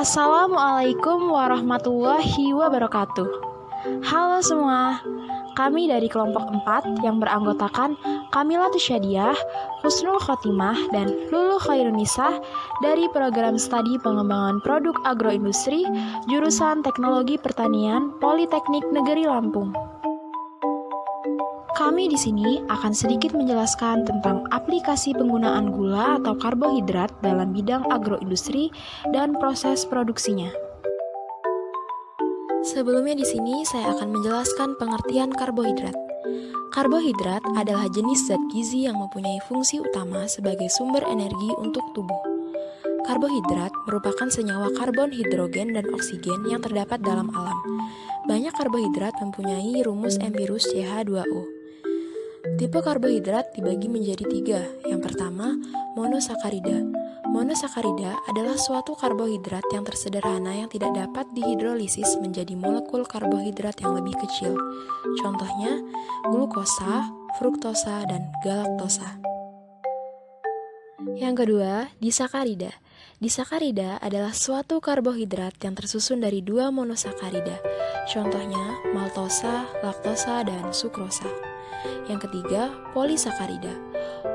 Assalamualaikum warahmatullahi wabarakatuh. Halo semua, kami dari kelompok 4 yang beranggotakan Kamila Tusyadiah, Husnul Khotimah, dan Lulu Khairunisa dari program studi pengembangan produk agroindustri jurusan Teknologi Pertanian Politeknik Negeri Lampung. Kami di sini akan sedikit menjelaskan tentang aplikasi penggunaan gula atau karbohidrat dalam bidang agroindustri dan proses produksinya. Sebelumnya di sini saya akan menjelaskan pengertian karbohidrat. Karbohidrat adalah jenis zat gizi yang mempunyai fungsi utama sebagai sumber energi untuk tubuh. Karbohidrat merupakan senyawa karbon, hidrogen, dan oksigen yang terdapat dalam alam. Banyak karbohidrat mempunyai rumus empirus CH2O. Tipe karbohidrat dibagi menjadi 3. Yang pertama, monosakarida. Monosakarida adalah suatu karbohidrat yang tersederhana yang tidak dapat dihidrolisis menjadi molekul karbohidrat yang lebih kecil. Contohnya, glukosa, fruktosa, dan galaktosa. Yang kedua, disakarida. Disakarida adalah suatu karbohidrat yang tersusun dari 2 monosakarida. Contohnya, maltosa, laktosa, dan sukrosa. Yang ketiga, polisakarida.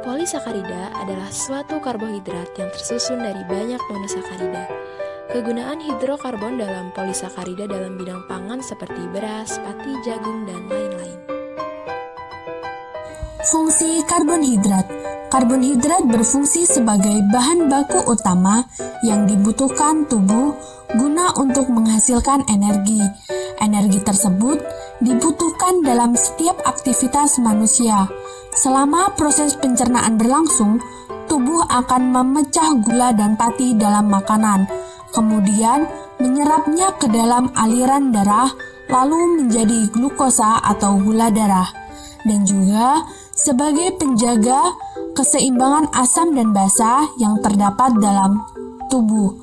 Polisakarida adalah suatu karbohidrat yang tersusun dari banyak monosakarida. Kegunaan hidrokarbon dalam polisakarida dalam bidang pangan seperti beras, pati, jagung, dan lain-lain. Fungsi karbonhidrat. Karbonhidrat berfungsi sebagai bahan baku utama yang dibutuhkan tubuh guna untuk menghasilkan energi. Energi tersebut dibutuhkan dalam setiap aktivitas manusia. Selama proses pencernaan berlangsung, tubuh akan memecah gula dan pati dalam makanan, kemudian menyerapnya ke dalam aliran darah, lalu menjadi glukosa atau gula darah, dan juga sebagai penjaga keseimbangan asam dan basa yang terdapat dalam tubuh,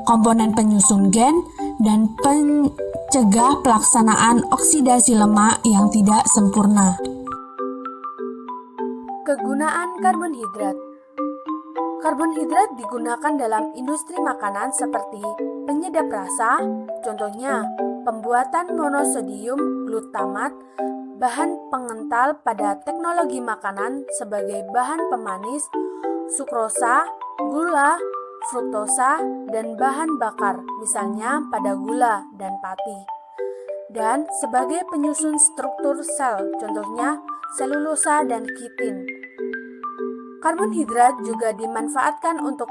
komponen penyusun gen, dan pencegah pelaksanaan oksidasi lemak yang tidak sempurna. Kegunaan karbonhidrat. Karbonhidrat digunakan dalam industri makanan seperti penyedap rasa, contohnya pembuatan monosodium glutamat, bahan pengental pada teknologi makanan sebagai bahan pemanis, sukrosa, gula, fruktosa, dan bahan bakar, misalnya pada gula dan pati. Dan sebagai penyusun struktur sel, contohnya selulosa dan kitin. Karbonhidrat juga dimanfaatkan untuk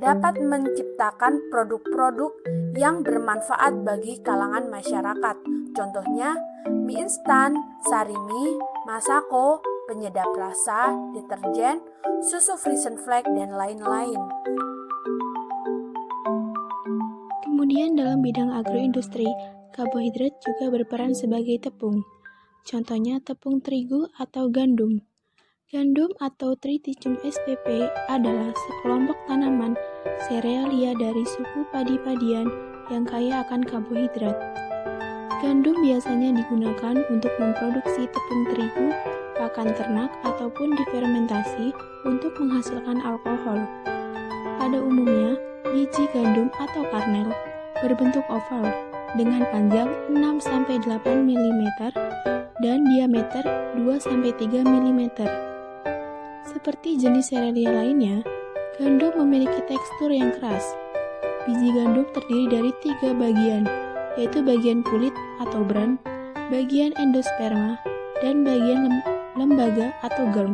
dapat menciptakan produk-produk yang bermanfaat bagi kalangan masyarakat. Contohnya mie instan, sarimi, masako, penyedap rasa, deterjen, susu Frisian Flake, dan lain-lain. Kemudian dalam bidang agroindustri, karbohidrat juga berperan sebagai tepung. Contohnya tepung terigu atau gandum. Gandum atau Triticum spp adalah sekelompok tanaman serealia dari suku padi-padian yang kaya akan karbohidrat. Gandum biasanya digunakan untuk memproduksi tepung terigu, pakan ternak, ataupun difermentasi untuk menghasilkan alkohol. Pada umumnya, biji gandum atau karnel berbentuk oval dengan panjang 6-8 mm dan diameter 2-3 mm. Seperti jenis serealia lainnya, gandum memiliki tekstur yang keras. Biji gandum terdiri dari 3 bagian, yaitu bagian kulit atau bran, bagian endosperma, dan bagian lembaga atau germ.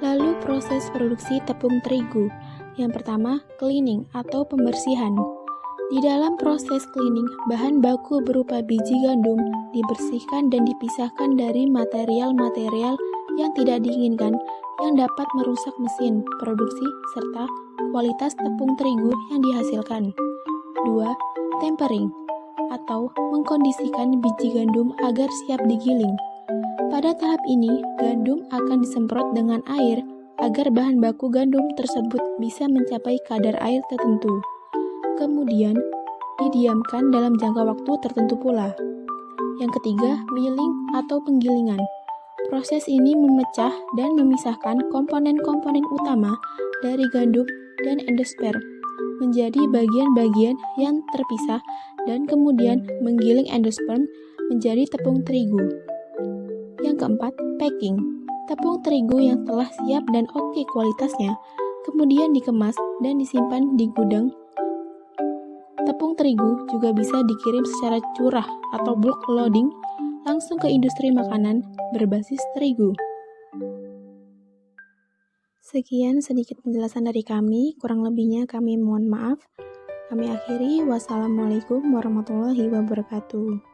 Lalu proses produksi tepung terigu. Yang pertama, cleaning atau pembersihan. Di dalam proses cleaning, bahan baku berupa biji gandum dibersihkan dan dipisahkan dari material-material yang tidak diinginkan yang dapat merusak mesin produksi serta kualitas tepung terigu yang dihasilkan. 2. Tempering atau mengkondisikan biji gandum agar siap digiling. Pada tahap ini, gandum akan disemprot dengan air agar bahan baku gandum tersebut bisa mencapai kadar air tertentu. Kemudian, didiamkan dalam jangka waktu tertentu pula. Yang ketiga, milling atau penggilingan. Proses ini memecah dan memisahkan komponen-komponen utama dari gandum dan endosperm menjadi bagian-bagian yang terpisah dan kemudian menggiling endosperm menjadi tepung terigu. Yang keempat, packing. Tepung terigu yang telah siap dan oke kualitasnya kemudian dikemas dan disimpan di gudang. Tepung terigu juga bisa dikirim secara curah atau bulk loading langsung ke industri makanan berbasis terigu. Sekian sedikit penjelasan dari kami, kurang lebihnya kami mohon maaf. Kami akhiri, wassalamualaikum warahmatullahi wabarakatuh.